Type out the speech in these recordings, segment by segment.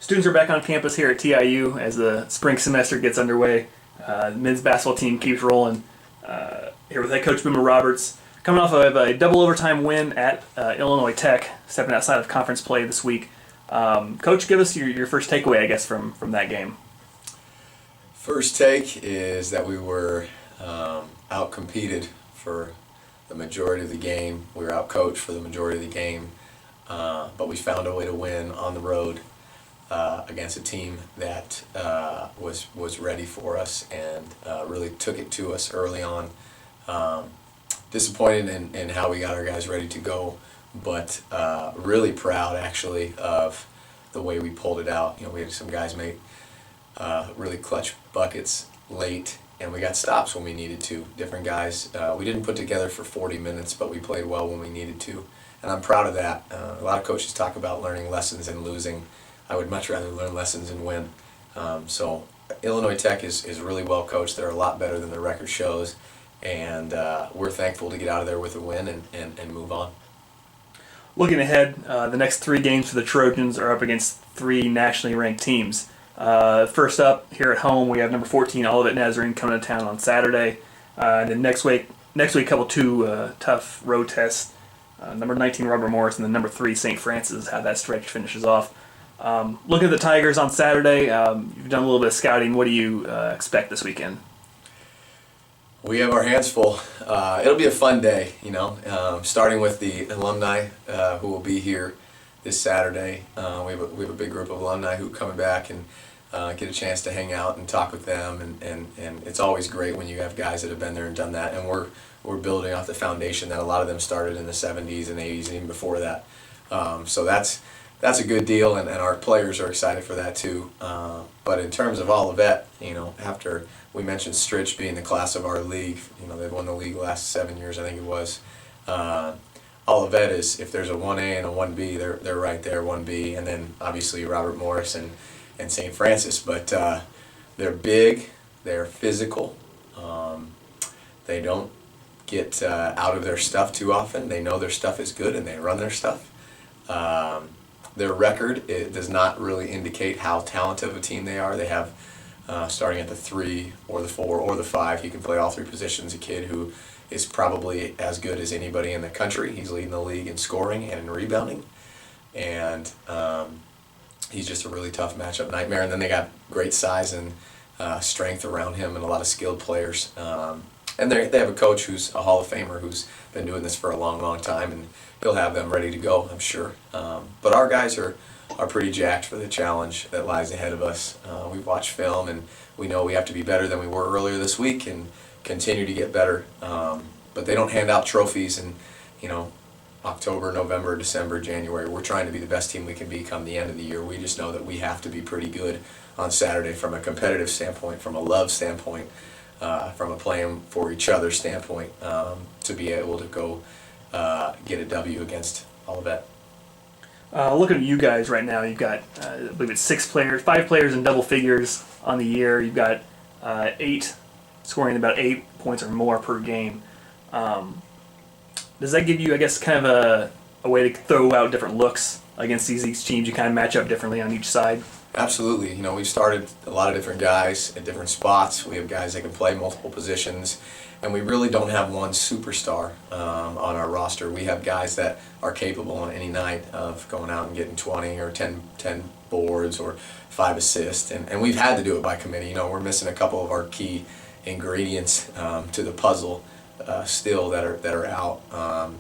Students are back on campus here at TIU as the spring semester gets underway. The men's basketball team keeps rolling. Here with head coach Boomer Roberts, coming off of a double overtime win at Illinois Tech, stepping outside of conference play this week. Coach, give us your first takeaway, I guess, from that game. First take is that we were out-competed for the majority of the game. We were out-coached for the majority of the game, but we found a way to win on the road against a team that was ready for us and really took it to us early on. Disappointed in how we got our guys ready to go, but really proud actually of the way we pulled it out. You know, we had some guys make really clutch buckets late, and we got stops when we needed to. Different guys. We didn't put together for 40 minutes, but we played well when we needed to, and I'm proud of that. A lot of coaches talk about learning lessons and losing. I would much rather learn lessons and win. So Illinois Tech is really well coached. They're a lot better than their record shows, and we're thankful to get out of there with a win and move on. Looking ahead, the next 3 games for the Trojans are up against 3 nationally ranked teams. First up, here at home, we have number 14 Olivet Nazarene coming to town on Saturday. And then next week, two tough road tests. Number 19 Robert Morris and then number 3 St. Francis, how that stretch finishes off. Looking at the Tigers on Saturday, you've done a little bit of scouting. What do you expect this weekend? We have our hands full. It'll be a fun day, you know, starting with the alumni who will be here this Saturday. We have a big group of alumni who are coming back and get a chance to hang out and talk with them, and it's always great when you have guys that have been there and done that, and we're building off the foundation that a lot of them started in the 70s and 80s and even before that. So that's a good deal, and our players are excited for that too. But in terms of Olivet, you know, after we mentioned Stritch being the class of our league, you know, they've won the league the last 7 years, I think it was. Olivet is, if there's a 1A and a 1B, they're right there, 1B, and then obviously Robert Morris and St. Francis. But they're big, they're physical, they don't get out of their stuff too often. They know their stuff is good and they run their stuff. Their record, it does not really indicate how talented of a team they are. They have, starting at the 3 or the 4 or the 5, he can play all 3 positions, a kid who is probably as good as anybody in the country. He's leading the league in scoring and in rebounding, and he's just a really tough matchup nightmare. And then they got great size and strength around him and a lot of skilled players. And they have a coach who's a Hall of Famer who's been doing this for a long, long time, and he'll have them ready to go, I'm sure. But our guys are pretty jacked for the challenge that lies ahead of us. We've watched film, and we know we have to be better than we were earlier this week and continue to get better. But they don't hand out trophies in, you know, October, November, December, January. We're trying to be the best team we can be come the end of the year. We just know that we have to be pretty good on Saturday from a competitive standpoint, from a love standpoint, from a playing for each other standpoint, to be able to go get a W against Olivet. Looking at you guys right now, you've got, I believe it's 5 players in double figures on the year. You've got 8 scoring about 8 points or more per game. Does that give you, I guess, kind of a way to throw out different looks against these teams? You kind of match up differently on each side? Absolutely. You know, we've started a lot of different guys at different spots. We have guys that can play multiple positions, and we really don't have one superstar on our roster. We have guys that are capable on any night of going out and getting 20 or 10 boards or 5 assists, and we've had to do it by committee. You know, we're missing a couple of our key ingredients to the puzzle still that are out.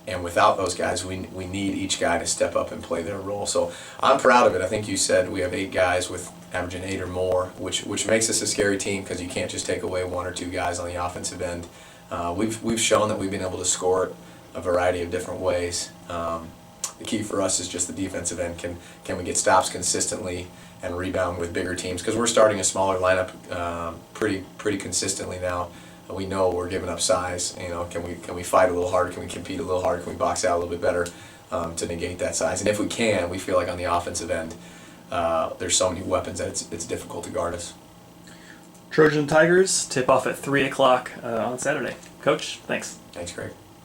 And without those guys, we need each guy to step up and play their role. So I'm proud of it. I think you said we have 8 guys with averaging 8 or more, which makes us a scary team because you can't just take away 1 or 2 guys on the offensive end. We've shown that we've been able to score it a variety of different ways. The key for us is just the defensive end. Can we get stops consistently and rebound with bigger teams? Because we're starting a smaller lineup pretty consistently now. We know we're giving up size. You know, can we fight a little harder? Can we compete a little harder? Can we box out a little bit better to negate that size? And if we can, we feel like on the offensive end, there's so many weapons that it's difficult to guard us. Trojan Tigers tip off at 3 o'clock on Saturday. Coach, thanks. Thanks, Greg.